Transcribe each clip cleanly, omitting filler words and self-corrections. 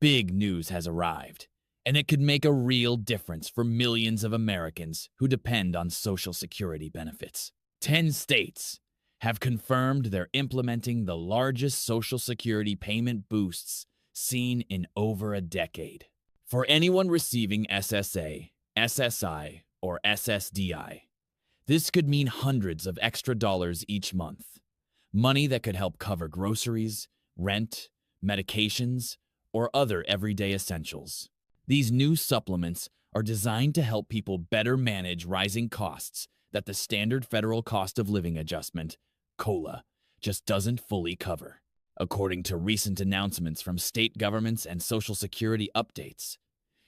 Big news has arrived, and it could make a real difference for millions of Americans who depend on Social Security benefits. 10 states have confirmed they're implementing the largest Social Security payment boosts seen in over a decade. For anyone receiving SSA, SSI, or SSDI, this could mean hundreds of extra dollars each month. Money that could help cover groceries, rent, medications, or other everyday essentials. These new supplements are designed to help people better manage rising costs that the standard federal cost of living adjustment, COLA, just doesn't fully cover. According to recent announcements from state governments and Social Security updates,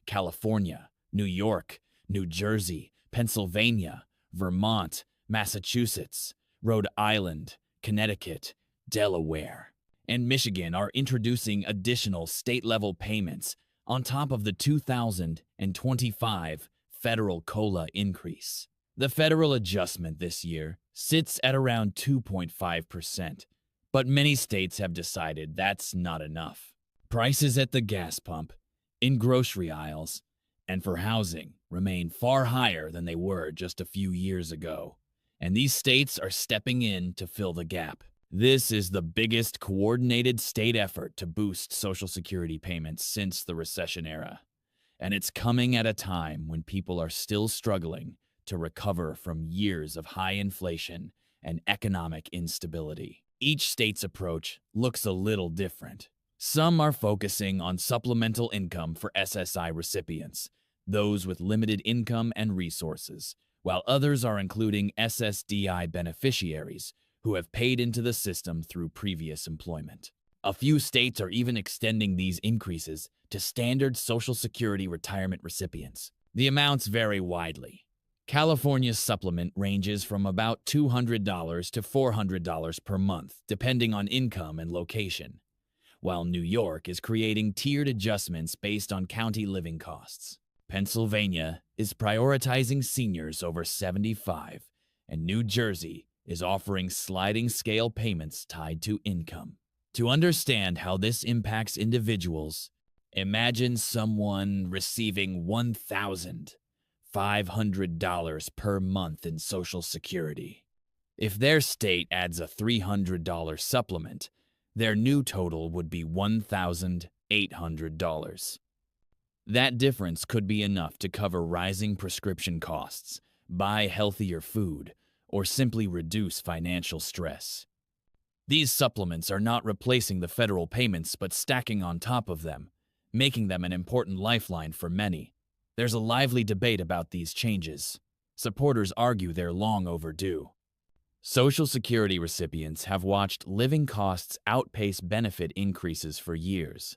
California, New York, New Jersey, Pennsylvania, Vermont, Massachusetts, Rhode Island, Connecticut, Delaware, and Michigan are introducing additional state-level payments on top of the 2025 federal COLA increase. The federal adjustment this year sits at around 2.5%, but many states have decided that's not enough. Prices at the gas pump, in grocery aisles, and for housing remain far higher than they were just a few years ago, and these states are stepping in to fill the gap. This is the biggest coordinated state effort to boost Social Security payments since the recession era, and it's coming at a time when people are still struggling to recover from years of high inflation and economic instability. Each state's approach looks a little different. Some are focusing on supplemental income for SSI recipients, those with limited income and resources, while others are including SSDI beneficiaries who have paid into the system through previous employment. A few states are even extending these increases to standard Social Security retirement recipients. The amounts vary widely. California's supplement ranges from about $200 to $400 per month, depending on income and location, while New York is creating tiered adjustments based on county living costs. Pennsylvania is prioritizing seniors over 75, and New Jersey is offering sliding scale payments tied to income. To understand how this impacts individuals, imagine someone receiving $1,500 per month in Social Security. If their state adds a $300 supplement, their new total would be $1,800. That difference could be enough to cover rising prescription costs, buy healthier food, or simply reduce financial stress. These supplements are not replacing the federal payments but stacking on top of them, making them an important lifeline for many. There's a lively debate about these changes. Supporters argue they're long overdue. Social Security recipients have watched living costs outpace benefit increases for years,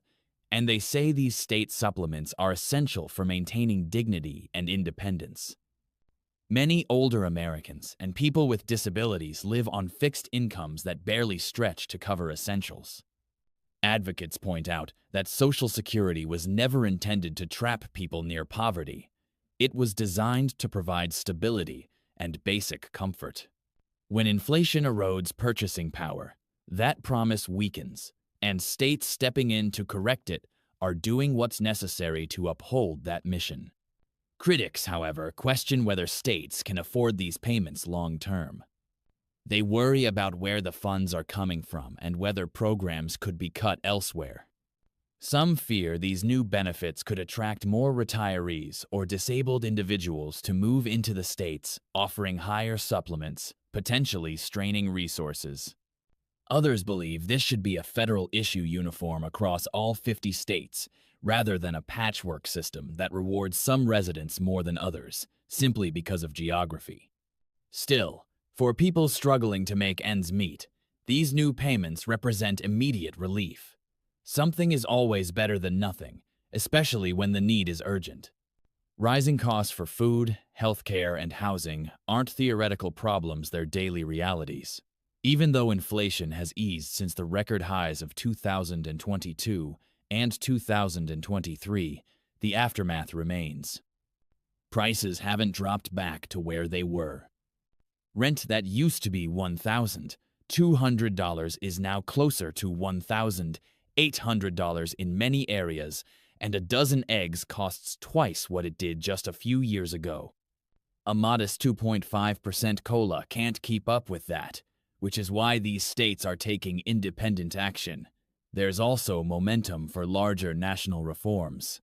and they say these state supplements are essential for maintaining dignity and independence. Many older Americans and people with disabilities live on fixed incomes that barely stretch to cover essentials. Advocates point out that Social Security was never intended to trap people near poverty. It was designed to provide stability and basic comfort. When inflation erodes purchasing power, that promise weakens, and states stepping in to correct it are doing what's necessary to uphold that mission. Critics, however, question whether states can afford these payments long-term. They worry about where the funds are coming from and whether programs could be cut elsewhere. Some fear these new benefits could attract more retirees or disabled individuals to move into the states, offering higher supplements, potentially straining resources. Others believe this should be a federal issue uniform across all 50 states, rather than a patchwork system that rewards some residents more than others, simply because of geography. Still, for people struggling to make ends meet, these new payments represent immediate relief. Something is always better than nothing, especially when the need is urgent. Rising costs for food, healthcare, and housing aren't theoretical problems, they're daily realities. Even though inflation has eased since the record highs of 2022 and 2023, the aftermath remains. Prices haven't dropped back to where they were. Rent that used to be $1,200 is now closer to $1,800 $800 in many areas, and a dozen eggs costs twice what it did just a few years ago. A modest 2.5% COLA can't keep up with that, which is why these states are taking independent action. There's also momentum for larger national reforms.